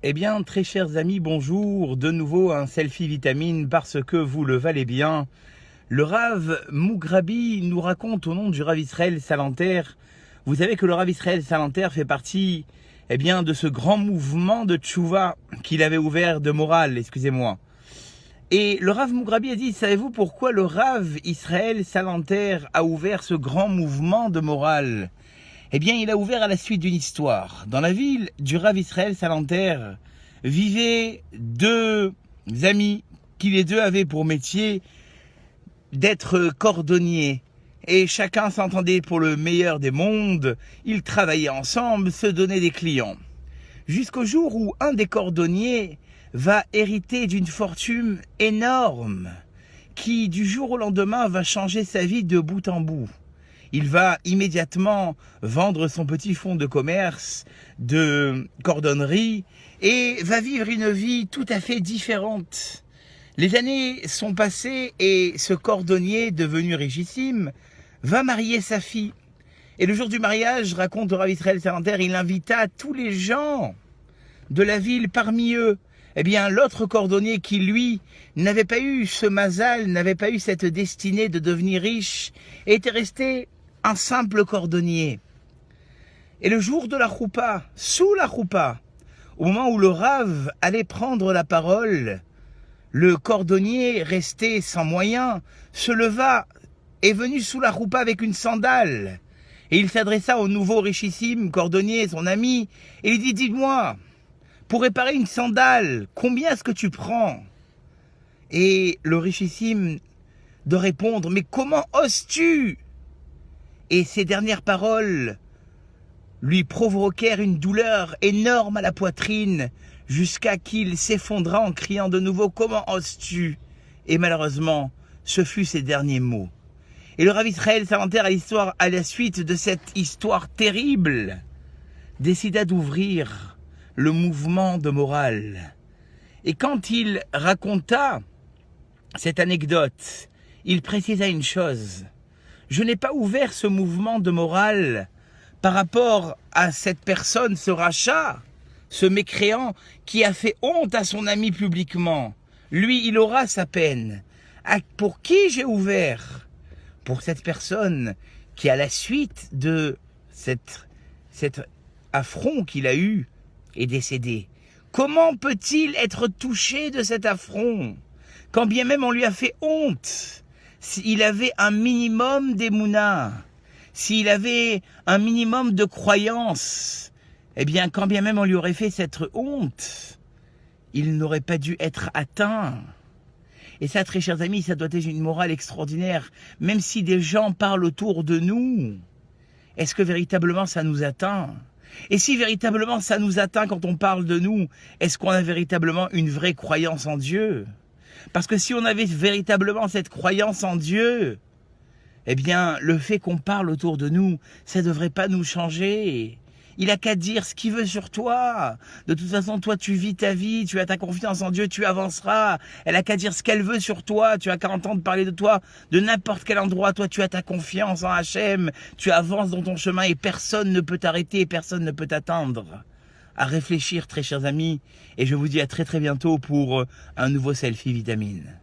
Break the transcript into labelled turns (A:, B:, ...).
A: Eh bien, très chers amis, bonjour. De nouveau un selfie vitamine parce que vous le valez bien. Le Rav Mugrabi nous raconte au nom du Rav Israël Salanter. Vous savez que le Rav Israël Salanter fait partie, de ce grand mouvement de tchouva qu'il avait ouvert de morale, excusez-moi. Et le Rav Mugrabi a dit, savez-vous pourquoi le Rav Israël Salanter a ouvert ce grand mouvement de morale? Eh bien, il a ouvert à la suite d'une histoire. Dans la ville du Rav Israël Salanter vivaient deux amis qui les deux avaient pour métier d'être cordonniers. Et chacun s'entendait pour le meilleur des mondes. Ils travaillaient ensemble, se donnaient des clients. Jusqu'au jour où un des cordonniers va hériter d'une fortune énorme qui, du jour au lendemain, va changer sa vie de bout en bout. Il va immédiatement vendre son petit fonds de commerce, de cordonnerie, et va vivre une vie tout à fait différente. Les années sont passées et ce cordonnier, devenu richissime, va marier sa fille. Et le jour du mariage, raconte le Rav Israël Salanter, il invita tous les gens de la ville, parmi eux, l'autre cordonnier qui, lui, n'avait pas eu ce mazal, n'avait pas eu cette destinée de devenir riche, était resté un simple cordonnier. Et le jour de la choupa, sous la choupa, au moment où le Rav allait prendre la parole, le cordonnier, resté sans moyens, se leva, est venu sous la choupa avec une sandale. Et il s'adressa au nouveau richissime cordonnier, son ami, et il dit, dis-moi, pour réparer une sandale, combien est-ce que tu prends? Et le richissime de répondre, mais comment oses-tu? Et ces dernières paroles lui provoquèrent une douleur énorme à la poitrine, jusqu'à qu'il s'effondra en criant de nouveau, comment oses-tu? Et malheureusement, ce fut ses derniers mots. Et le Rav Israël Salanter, à la suite de cette histoire terrible, décida d'ouvrir le mouvement de morale. Et quand il raconta cette anecdote, il précisa une chose. Je n'ai pas ouvert ce mouvement de morale par rapport à cette personne, ce rachat, ce mécréant qui a fait honte à son ami publiquement. Lui, il aura sa peine. Pour qui j'ai ouvert? Pour cette personne qui, à la suite de cet affront qu'il a eu, est décédé. Comment peut-il être touché de cet affront, quand bien même on lui a fait honte? S'il avait un minimum d'émouna, s'il avait un minimum de croyance, quand bien même on lui aurait fait cette honte, il n'aurait pas dû être atteint. Et ça, très chers amis, ça doit être une morale extraordinaire. Même si des gens parlent autour de nous, est-ce que véritablement ça nous atteint? Et si véritablement ça nous atteint quand on parle de nous, est-ce qu'on a véritablement une vraie croyance en Dieu? Parce que si on avait véritablement cette croyance en Dieu, le fait qu'on parle autour de nous, ça ne devrait pas nous changer. Il a qu'à dire ce qu'il veut sur toi. De toute façon, toi, tu vis ta vie, tu as ta confiance en Dieu, tu avanceras. Elle a qu'à dire ce qu'elle veut sur toi. Tu as qu'à entendre parler de toi de n'importe quel endroit. Toi, tu as ta confiance en Hachem. Tu avances dans ton chemin et personne ne peut t'arrêter, personne ne peut t'attendre. À réfléchir, très chers amis. Et je vous dis à très très bientôt pour un nouveau selfie vitamine.